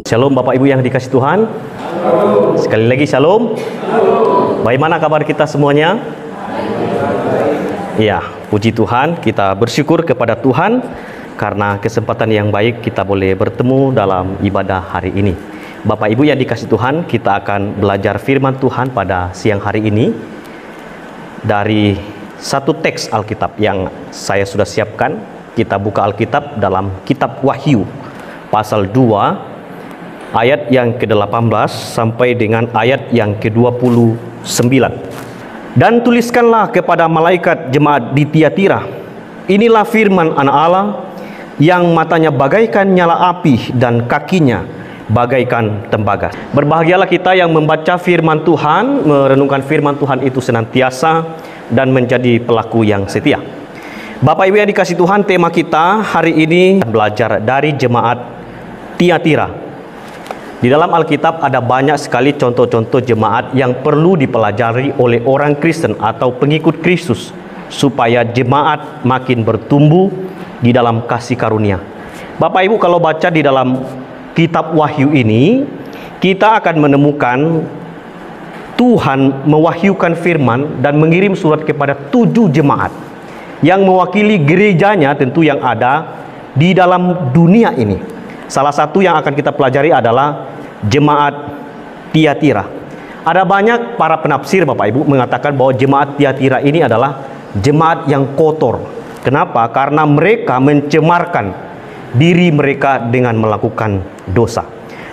Shalom Bapak Ibu yang dikasih Tuhan. Sekali lagi shalom. Bagaimana kabar kita semuanya? Ya, puji Tuhan, kita bersyukur kepada Tuhan karena kesempatan yang baik kita boleh bertemu dalam ibadah hari ini. Bapak Ibu yang dikasih Tuhan, kita akan belajar firman Tuhan pada siang hari ini dari satu teks Alkitab yang saya sudah siapkan. Kita buka Alkitab dalam kitab Wahyu pasal 2 ayat yang ke-18 sampai dengan ayat yang ke-29. Dan tuliskanlah kepada malaikat jemaat di Tiatira, inilah firman Anak Allah yang matanya bagaikan nyala api dan kakinya bagaikan tembaga. Berbahagialah kita yang membaca firman Tuhan, merenungkan firman Tuhan itu senantiasa dan menjadi pelaku yang setia. Bapak Ibu yang dikasih Tuhan, tema kita hari ini belajar dari jemaat Tiatira. Di dalam Alkitab ada banyak sekali contoh-contoh jemaat yang perlu dipelajari oleh orang Kristen atau pengikut Kristus supaya jemaat makin bertumbuh di dalam kasih karunia. Bapak Ibu, kalau baca di dalam kitab Wahyu ini, kita akan menemukan Tuhan mewahyukan firman dan mengirim surat kepada 7 jemaat yang mewakili gerejanya tentu yang ada di dalam dunia ini. Salah satu yang akan kita pelajari adalah jemaat Tiatira. Ada banyak para penafsir Bapak Ibu mengatakan bahwa jemaat Tiatira ini adalah jemaat yang kotor. Kenapa? Karena mereka mencemarkan diri mereka dengan melakukan dosa.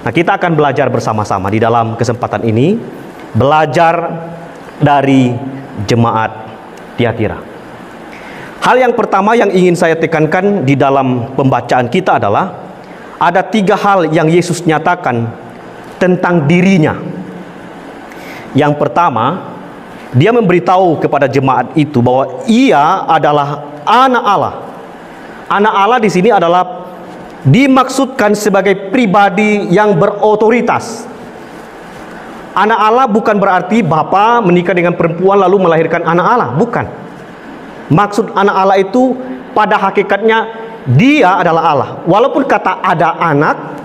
Nah, kita akan belajar bersama-sama di dalam kesempatan ini, belajar dari jemaat Tiatira. Hal yang pertama yang ingin saya tekankan di dalam pembacaan kita adalah ada 3 hal yang Yesus nyatakan tentang dirinya. Yang pertama, dia memberitahu kepada jemaat itu bahwa ia adalah Anak Allah. Anak Allah di sini adalah dimaksudkan sebagai pribadi yang berotoritas. Anak Allah bukan berarti bapa menikah dengan perempuan lalu melahirkan anak Allah, bukan. Maksud anak Allah itu pada hakikatnya dia adalah Allah. Walaupun kata ada anak,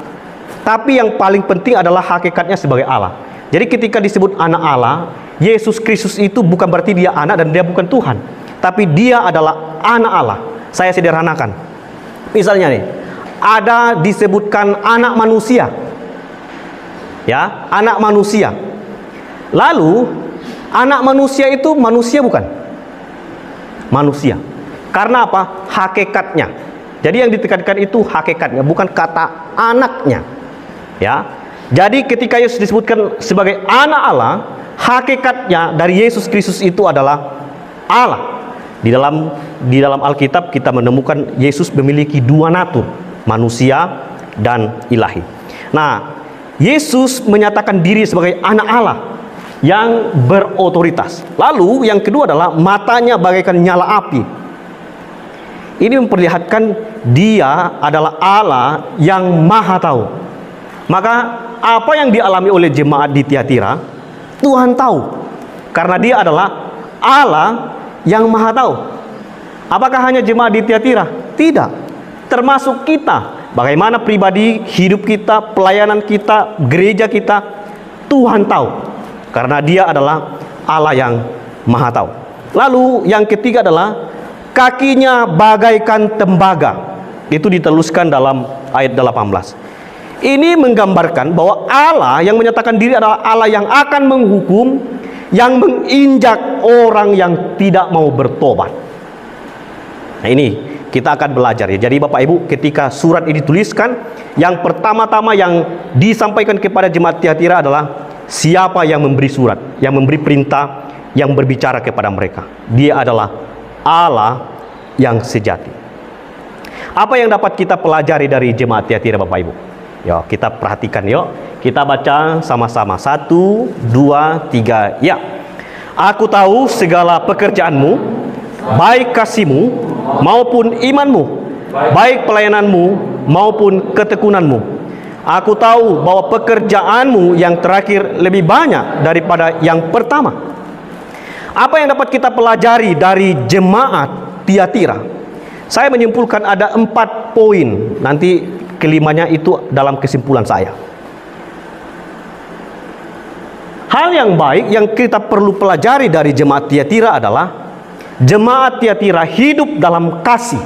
tapi yang paling penting adalah hakikatnya sebagai Allah. Jadi ketika disebut anak Allah, Yesus Kristus itu bukan berarti dia anak dan dia bukan Tuhan, tapi dia adalah anak Allah. Saya sederhanakan. Misalnya nih, ada disebutkan anak manusia. Ya, anak manusia. Lalu anak manusia itu manusia bukan? Manusia. Karena apa? Hakikatnya. Jadi yang ditekankan itu hakikatnya, bukan kata anaknya. Ya. Jadi ketika Yesus disebutkan sebagai anak Allah, hakikatnya dari Yesus Kristus itu adalah Allah. Di dalam Alkitab kita menemukan Yesus memiliki 2 natur, manusia dan ilahi. Nah, Yesus menyatakan diri sebagai anak Allah yang berotoritas. Lalu yang kedua adalah matanya bagaikan nyala api. Ini memperlihatkan dia adalah Allah yang maha tahu. Maka apa yang dialami oleh jemaat di Tiatira, Tuhan tahu. Karena dia adalah Allah yang maha tahu. Apakah hanya jemaat di Tiatira? Tidak. Termasuk kita. Bagaimana pribadi, hidup kita, pelayanan kita, gereja kita, Tuhan tahu. Karena dia adalah Allah yang maha tahu. Lalu yang ketiga adalah kakinya bagaikan tembaga. Itu diteluskan dalam ayat 18. Ini menggambarkan bahwa Allah yang menyatakan diri adalah Allah yang akan menghukum, yang menginjak orang yang tidak mau bertobat. Nah, ini kita akan belajar ya. Jadi Bapak Ibu, ketika surat ini dituliskan, yang pertama-tama yang disampaikan kepada jemaat Tiatira adalah siapa yang memberi surat, yang memberi perintah, yang berbicara kepada mereka. Dia adalah Allah yang sejati. Apa yang dapat kita pelajari dari jemaat Tiatira Bapak Ibu? Yuk kita perhatikan yuk. Kita baca sama-sama. 1, 2, 3. Ya. Aku tahu segala pekerjaanmu, baik kasihmu maupun imanmu, baik pelayananmu maupun ketekunanmu. Aku tahu bahwa pekerjaanmu yang terakhir lebih banyak daripada yang pertama. Apa yang dapat kita pelajari dari jemaat Tiatira? Saya menyimpulkan ada 4 poin. Nanti kelimanya itu dalam kesimpulan saya. hal yang baik yang kita perlu pelajari dari jemaat Tiatira adalah jemaat Tiatira hidup dalam kasih,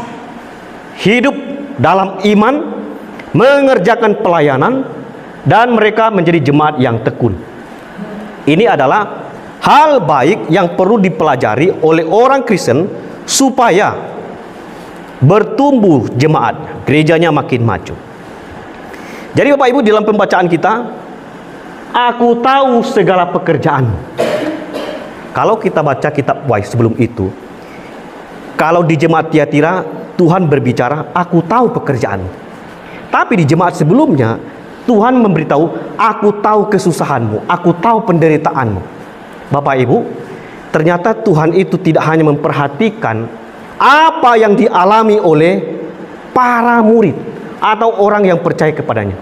hidup dalam iman, mengerjakan pelayanan, dan mereka menjadi jemaat yang tekun. Ini adalah hal baik yang perlu dipelajari oleh orang Kristen supaya bertumbuh jemaat, gerejanya makin maju. Jadi Bapak Ibu, dalam pembacaan kita, aku tahu segala pekerjaan. Kalau kita baca kitab Wahyu sebelum itu, kalau di jemaat Tiatira Tuhan berbicara, aku tahu pekerjaan. Tapi di jemaat sebelumnya Tuhan memberitahu, aku tahu kesusahanmu, aku tahu penderitaanmu. Bapak Ibu, ternyata Tuhan itu tidak hanya memperhatikan apa yang dialami oleh para murid atau orang yang percaya kepadanya.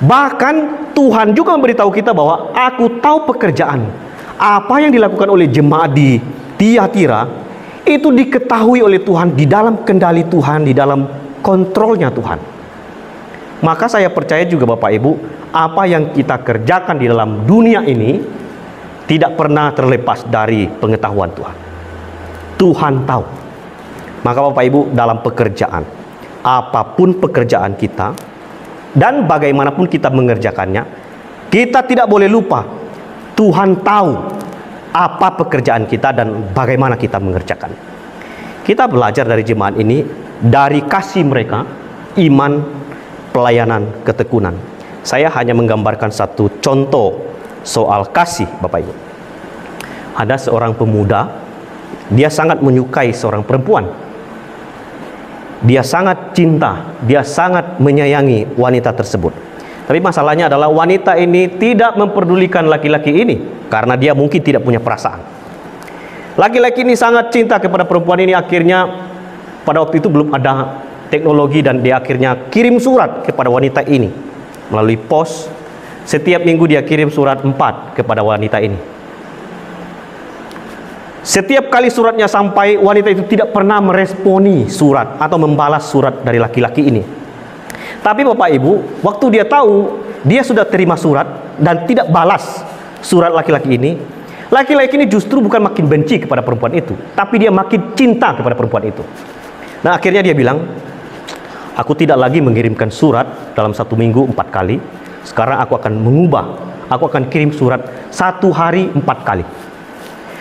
Bahkan Tuhan juga memberitahu kita bahwa aku tahu pekerjaan. Apa yang dilakukan oleh jemaat di Tiatira itu diketahui oleh Tuhan, di dalam kendali Tuhan, di dalam kontrolnya Tuhan. Maka saya percaya juga Bapak Ibu, apa yang kita kerjakan di dalam dunia ini tidak pernah terlepas dari pengetahuan Tuhan. Tuhan tahu. Maka Bapak Ibu, dalam pekerjaan, apapun pekerjaan kita dan bagaimanapun kita mengerjakannya, kita tidak boleh lupa Tuhan tahu apa pekerjaan kita dan bagaimana kita mengerjakan. Kita belajar dari jemaat ini, dari kasih mereka, iman, pelayanan, ketekunan. Saya hanya menggambarkan satu contoh soal kasih, Bapak Ibu. Ada seorang pemuda, dia sangat menyukai seorang perempuan. Dia sangat cinta, dia sangat menyayangi wanita tersebut. Tapi masalahnya adalah wanita ini tidak memperdulikan laki-laki ini karena dia mungkin tidak punya perasaan. Laki-laki ini sangat cinta kepada perempuan ini, akhirnya pada waktu itu belum ada teknologi dan dia akhirnya kirim surat kepada wanita ini melalui pos. Setiap minggu dia kirim surat 4 kepada wanita ini. Setiap kali suratnya sampai, wanita itu tidak pernah meresponi surat atau membalas surat dari laki-laki ini. Tapi Bapak Ibu, waktu dia tahu dia sudah terima surat dan tidak balas surat laki-laki ini, laki-laki ini justru bukan makin benci kepada perempuan itu, tapi dia makin cinta kepada perempuan itu. Nah, akhirnya dia bilang, aku tidak lagi mengirimkan surat dalam 1 minggu 4 kali. Sekarang aku akan mengubah, aku akan kirim surat 1 hari 4 kali.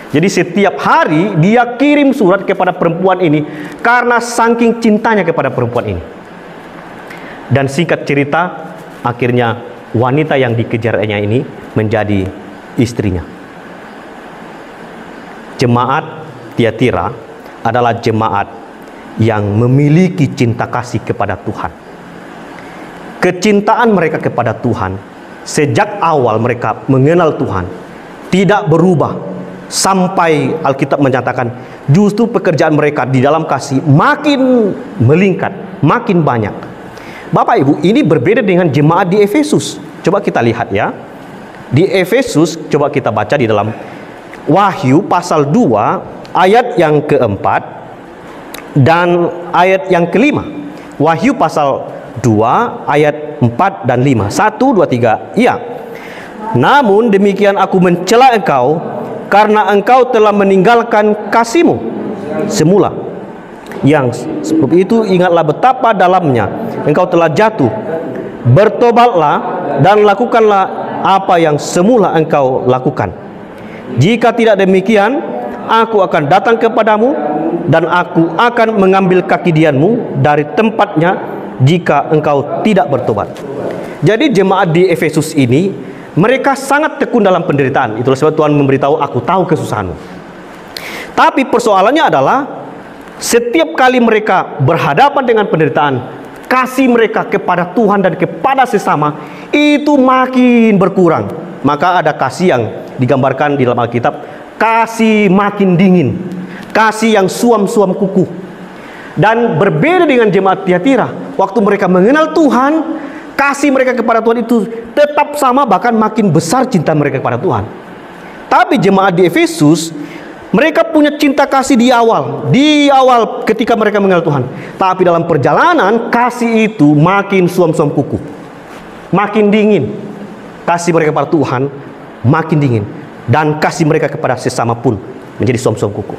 Jadi setiap hari dia kirim surat kepada perempuan ini karena saking cintanya kepada perempuan ini. Dan singkat cerita, akhirnya wanita yang dikejarnya ini menjadi istrinya. Jemaat Tiatira adalah jemaat yang memiliki cinta kasih kepada Tuhan. Kecintaan mereka kepada Tuhan sejak awal mereka mengenal Tuhan tidak berubah, sampai Alkitab menyatakan justru pekerjaan mereka di dalam kasih makin melingkat, makin banyak. Bapak Ibu, ini berbeda dengan jemaat di Efesus. Coba kita lihat ya. Di Efesus, coba kita baca di dalam Wahyu pasal 2 ayat yang keempat dan ayat yang kelima. Wahyu pasal 2 ayat 4 dan 5. 1, 2, 3. Iya. Namun demikian aku mencela engkau karena engkau telah meninggalkan kasihmu semula. Yang sebab itu ingatlah betapa dalamnya engkau telah jatuh. Bertobatlah dan lakukanlah apa yang semula engkau lakukan. Jika tidak demikian, aku akan datang kepadamu dan aku akan mengambil kaki dianmu dari tempatnya jika engkau tidak bertobat. Jadi jemaat di Efesus ini, mereka sangat tekun dalam penderitaan. Itulah sebab Tuhan memberitahu, aku tahu kesusahanmu. Tapi persoalannya adalah setiap kali mereka berhadapan dengan penderitaan, kasih mereka kepada Tuhan dan kepada sesama itu makin berkurang. Maka ada kasih yang digambarkan di dalam Alkitab, kasih makin dingin, kasih yang suam-suam kuku. Dan berbeda dengan jemaat Tiatira, waktu mereka mengenal Tuhan, kasih mereka kepada Tuhan itu tetap sama, bahkan makin besar cinta mereka kepada Tuhan. Tapi jemaat di Efesus, mereka punya cinta kasih di awal ketika mereka mengenal Tuhan. Tapi dalam perjalanan, kasih itu makin suam-suam kuku, makin dingin. Kasih mereka kepada Tuhan makin dingin. dan kasih mereka kepada sesama pun menjadi som-som kuku.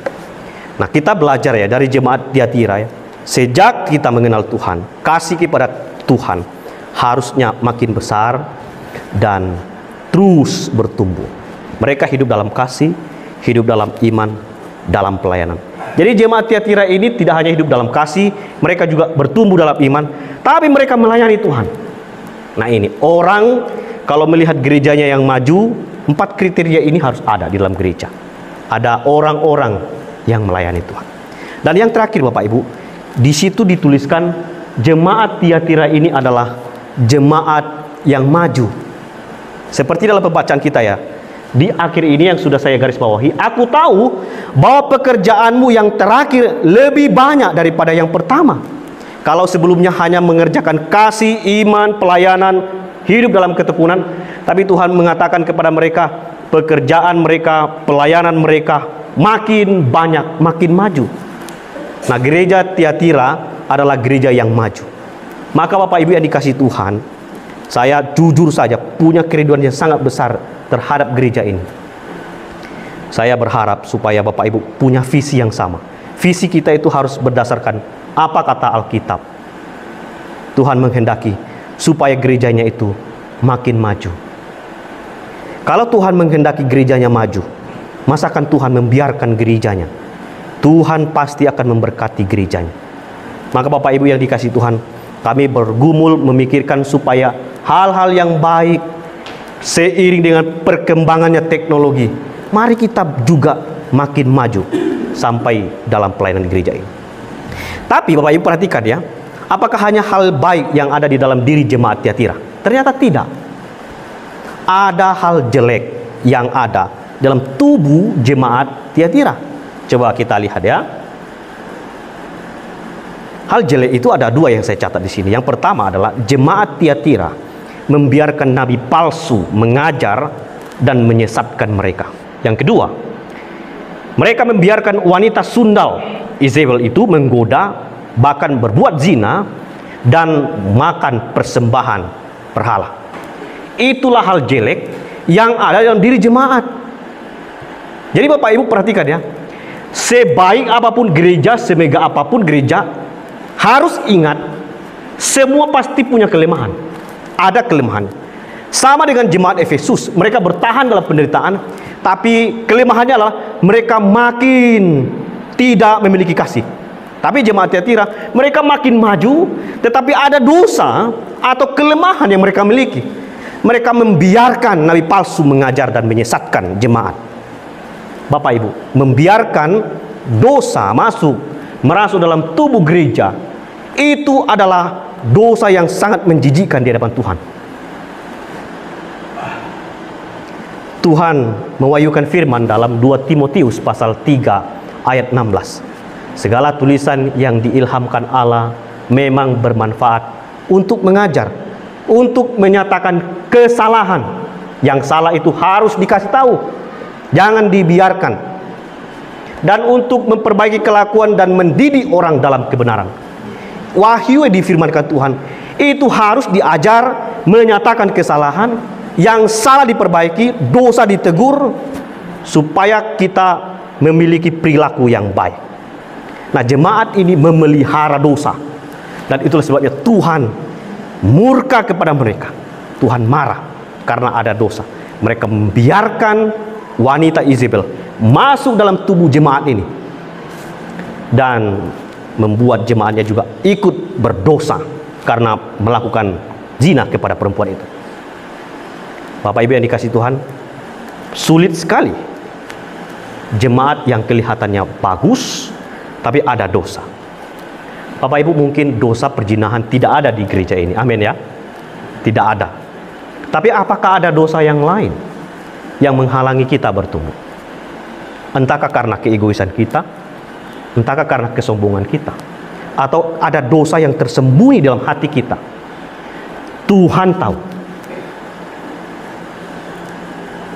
Nah, kita belajar ya dari jemaat Tiatira ya. Sejak kita mengenal Tuhan, kasih kepada Tuhan harusnya makin besar dan terus bertumbuh. Mereka hidup dalam kasih, hidup dalam iman, dalam pelayanan. Jadi jemaat Tiatira ini tidak hanya hidup dalam kasih, mereka juga bertumbuh dalam iman, tapi mereka melayani Tuhan. Nah, ini orang kalau melihat gerejanya yang maju, 4 kriteria ini harus ada di dalam gereja. Ada orang-orang yang melayani Tuhan. Dan yang terakhir Bapak Ibu, di situ dituliskan jemaat Tiatira ini adalah jemaat yang maju. Seperti dalam pembacaan kita ya, di akhir ini yang sudah saya garis bawahi, aku tahu bahwa pekerjaanmu yang terakhir lebih banyak daripada yang pertama. Kalau sebelumnya hanya mengerjakan kasih, iman, pelayanan, hidup dalam ketekunan, tapi Tuhan mengatakan kepada mereka, pekerjaan mereka, pelayanan mereka makin banyak, makin maju. Nah, gereja Tiatira adalah gereja yang maju. Maka Bapak Ibu yang dikasihi Tuhan, saya jujur saja punya kerinduan yang sangat besar terhadap gereja ini. Saya berharap supaya Bapak Ibu punya visi yang sama. Visi kita itu harus berdasarkan apa kata Alkitab. Tuhan menghendaki supaya gerejanya itu makin maju. Kalau Tuhan menghendaki gerejanya maju, masakan Tuhan membiarkan gerejanya? Tuhan pasti akan memberkati gerejanya. Maka Bapak Ibu yang dikasihi Tuhan, kami bergumul memikirkan supaya hal-hal yang baik seiring dengan perkembangannya teknologi, mari kita juga makin maju sampai dalam pelayanan gereja ini. Tapi Bapak Ibu perhatikan ya, apakah hanya hal baik yang ada di dalam diri jemaat Tiatira? Ternyata tidak. Ada hal jelek yang ada dalam tubuh jemaat Tiatira. Coba kita lihat ya. Hal jelek itu ada 2 yang saya catat di sini. Yang pertama adalah jemaat Tiatira membiarkan nabi palsu mengajar dan menyesatkan mereka. Yang kedua, mereka membiarkan wanita sundal Izebel itu menggoda, bahkan berbuat zina dan makan persembahan berhala. Itulah hal jelek yang ada dalam diri jemaat. Jadi Bapak Ibu perhatikan ya, sebaik apapun gereja, semegah apapun gereja, harus ingat semua pasti punya kelemahan. Ada kelemahan. Sama dengan jemaat Efesus, mereka bertahan dalam penderitaan, tapi kelemahannya adalah mereka makin tidak memiliki kasih. Tapi jemaat Tiatira, mereka makin maju, tetapi ada dosa atau kelemahan yang mereka miliki. Mereka membiarkan nabi palsu mengajar dan menyesatkan jemaat. Bapak Ibu, membiarkan dosa merasuk dalam tubuh gereja, itu adalah dosa yang sangat menjijikkan di hadapan Tuhan. Tuhan mewahyukan firman dalam 2 Timotius pasal 3 ayat 16. Segala tulisan yang diilhamkan Allah memang bermanfaat untuk mengajar, untuk menyatakan kesalahan. Yang salah itu harus dikasih tahu, jangan dibiarkan. Dan untuk memperbaiki kelakuan dan mendidik orang dalam kebenaran. Wahyu yang difirmankan Tuhan itu harus diajar, menyatakan kesalahan, yang salah diperbaiki, dosa ditegur, supaya kita memiliki perilaku yang baik. Nah, jemaat ini memelihara dosa, dan itulah sebabnya Tuhan murka kepada mereka. Tuhan marah karena ada dosa. Mereka membiarkan wanita Izebel masuk dalam tubuh jemaat ini dan membuat jemaatnya juga ikut berdosa karena melakukan zina kepada perempuan itu. Bapak Ibu yang dikasihi Tuhan, sulit sekali jemaat yang kelihatannya bagus tapi ada dosa. Bapak Ibu, mungkin dosa perzinahan tidak ada di gereja ini, amin ya, tidak ada. Tapi apakah ada dosa yang lain yang menghalangi kita bertumbuh? Entahkah karena keegoisan kita, entahkah karena kesombongan kita, atau ada dosa yang tersembunyi dalam hati kita. Tuhan tahu.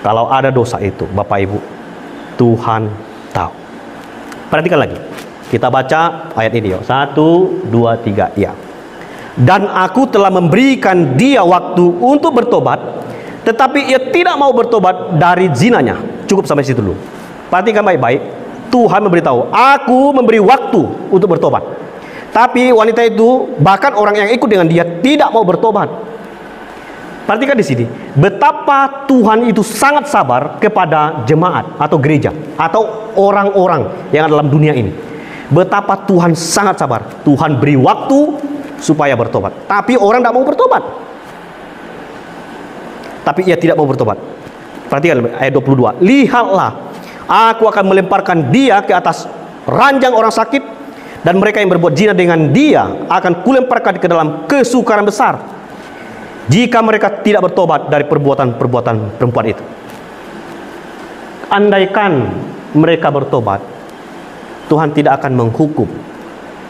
Kalau ada dosa itu, Bapak Ibu, Tuhan tahu. Perhatikan lagi. Kita baca ayat ini yuk. 1, 2, 3, ya. Dan aku telah memberikan dia waktu untuk bertobat, tetapi ia tidak mau bertobat dari zinanya. cukup sampai situ dulu. Perhatikan baik-baik. Tuhan memberitahu, aku memberi waktu untuk bertobat. Tapi wanita itu, bahkan orang yang ikut dengan dia, tidak mau bertobat. Perhatikan di sini, betapa Tuhan itu sangat sabar kepada jemaat atau gereja atau orang-orang yang ada dalam dunia ini. Betapa Tuhan sangat sabar. Tuhan beri waktu supaya bertobat. Tapi orang tidak mau bertobat. Tapi ia tidak mau bertobat. Perhatikan ayat 22. Lihatlah, aku akan melemparkan dia ke atas ranjang orang sakit, dan mereka yang berbuat zina dengan dia akan kulemparkan ke dalam kesukaran besar, jika mereka tidak bertobat dari perbuatan-perbuatan perempuan itu. Andaikan mereka bertobat, Tuhan tidak akan menghukum,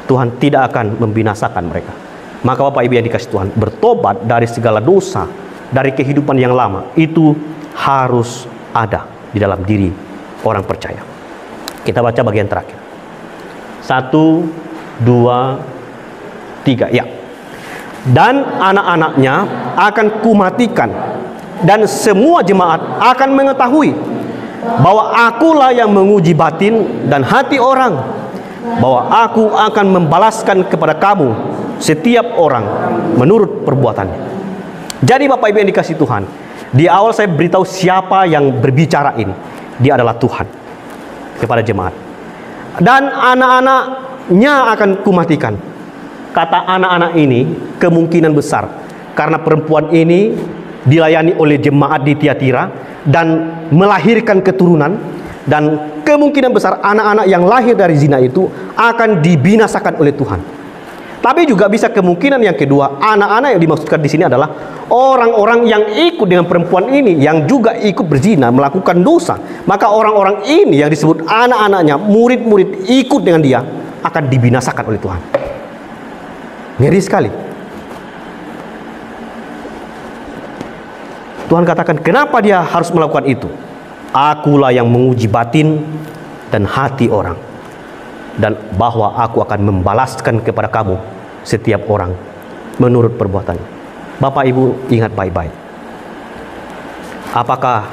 Tuhan tidak akan membinasakan mereka. Maka Bapak Ibu yang dikasih Tuhan, bertobat dari segala dosa, dari kehidupan yang lama, itu harus ada di dalam diri orang percaya. Kita baca bagian terakhir. 1, 2, 3. Ya. Dan anak-anaknya akan kumatikan, dan semua jemaat akan mengetahui bahwa akulah yang menguji batin dan hati orang, bahwa aku akan membalaskan kepada kamu setiap orang menurut perbuatannya. Jadi Bapak Ibu yang dikasih Tuhan, di awal saya beritahu siapa yang berbicara ini. Dia adalah Tuhan kepada jemaat. Dan anak-anaknya akan kumatikan. Kata anak-anak ini kemungkinan besar karena perempuan ini dilayani oleh jemaat di Tiatira dan melahirkan keturunan, dan kemungkinan besar anak-anak yang lahir dari zina itu akan dibinasakan oleh Tuhan. Tapi juga bisa kemungkinan yang kedua, anak-anak yang dimaksudkan di sini adalah orang-orang yang ikut dengan perempuan ini, yang juga ikut berzina, melakukan dosa. Maka orang-orang ini yang disebut anak-anaknya, murid-murid ikut dengan dia, akan dibinasakan oleh Tuhan. Ngeri sekali. Tuhan katakan, kenapa dia harus melakukan itu? Akulah yang menguji batin dan hati orang, dan bahwa aku akan membalaskan kepada kamu setiap orang menurut perbuatannya. Bapak Ibu ingat baik-baik. Apakah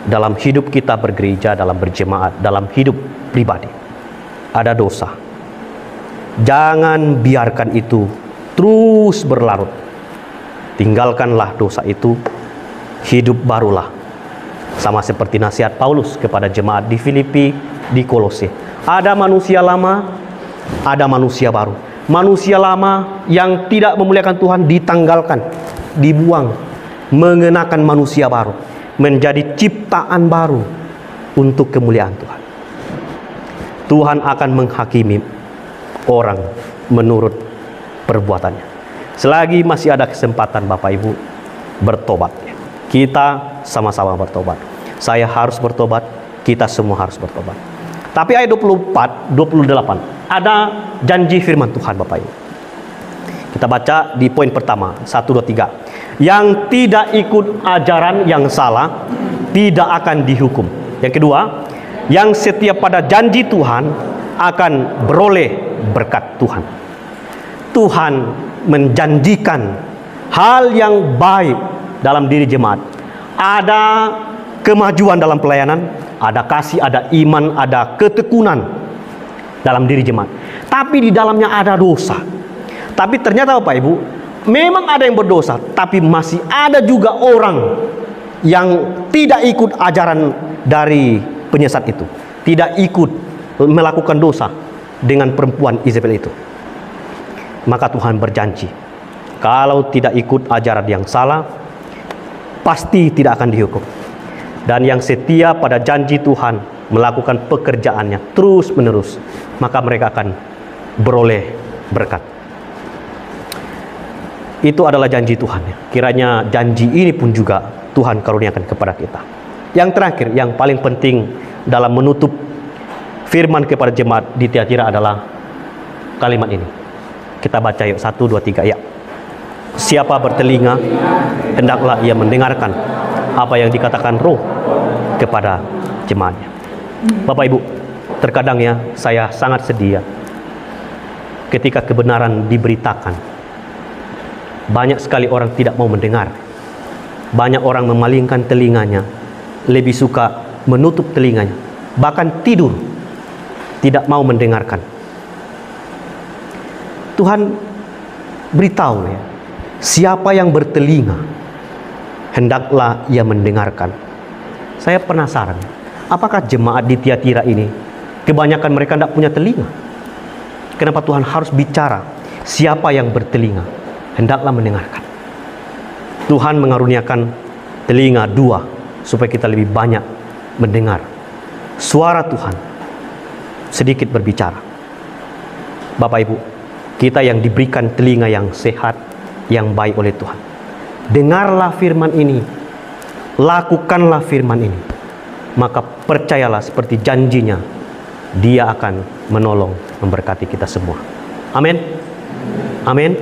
dalam hidup kita bergereja, dalam berjemaat, dalam hidup pribadi ada dosa? Jangan biarkan itu terus berlarut. Tinggalkanlah dosa itu, hidup barulah. Sama seperti nasihat Paulus kepada jemaat di Filipi, di Kolose. Ada manusia lama, ada manusia baru. Manusia lama yang tidak memuliakan Tuhan ditanggalkan, dibuang, mengenakan manusia baru, menjadi ciptaan baru untuk kemuliaan Tuhan. Tuhan akan menghakimi orang menurut perbuatannya. Selagi masih ada kesempatan Bapak Ibu bertobat, kita sama-sama bertobat. Saya harus bertobat, kita semua harus bertobat. Tapi ayat 24, 28 ada janji firman Tuhan Bapak Ibu. Kita baca di poin pertama, 1, 2, 3. Yang tidak ikut ajaran yang salah tidak akan dihukum. Yang kedua, yang setia pada janji Tuhan akan beroleh berkat Tuhan. Tuhan menjanjikan hal yang baik dalam diri jemaat. Ada kemajuan dalam pelayanan, ada kasih, ada iman, ada ketekunan dalam diri jemaat. Tapi di dalamnya ada dosa. Tapi ternyata Bapak Ibu, memang ada yang berdosa, tapi masih ada juga orang yang tidak ikut ajaran dari penyesat itu, tidak ikut melakukan dosa dengan perempuan Izebel itu. Maka Tuhan berjanji, kalau tidak ikut ajaran yang salah, pasti tidak akan dihukum. Dan yang setia pada janji Tuhan, melakukan pekerjaannya terus menerus, maka mereka akan beroleh berkat. Itu adalah janji Tuhan. Kiranya janji ini pun juga Tuhan karuniakan kepada kita. Yang terakhir, yang paling penting dalam menutup firman kepada jemaat di Tiatira adalah kalimat ini. Kita baca yuk, 1, 2, 3 ya. Siapa bertelinga, hendaklah ia mendengarkan apa yang dikatakan Roh kepada jemaatnya. Bapak Ibu, terkadang ya saya sangat sedih ketika kebenaran diberitakan. Banyak sekali orang tidak mau mendengar. Banyak orang memalingkan telinganya, lebih suka menutup telinganya, bahkan tidur, tidak mau mendengarkan. Tuhan beritahu ya, siapa yang bertelinga, hendaklah ia mendengarkan. Saya penasaran, apakah jemaat di Tiatira ini, kebanyakan mereka tidak punya telinga? Kenapa Tuhan harus bicara? Siapa yang bertelinga, hendaklah mendengarkan. Tuhan mengaruniakan telinga dua, supaya kita lebih banyak mendengar suara Tuhan, sedikit berbicara. Bapak Ibu, kita yang diberikan telinga yang sehat, yang baik oleh Tuhan, dengarlah firman ini, lakukanlah firman ini, maka percayalah seperti janjinya, Dia akan menolong, memberkati kita semua. Amin. Amin.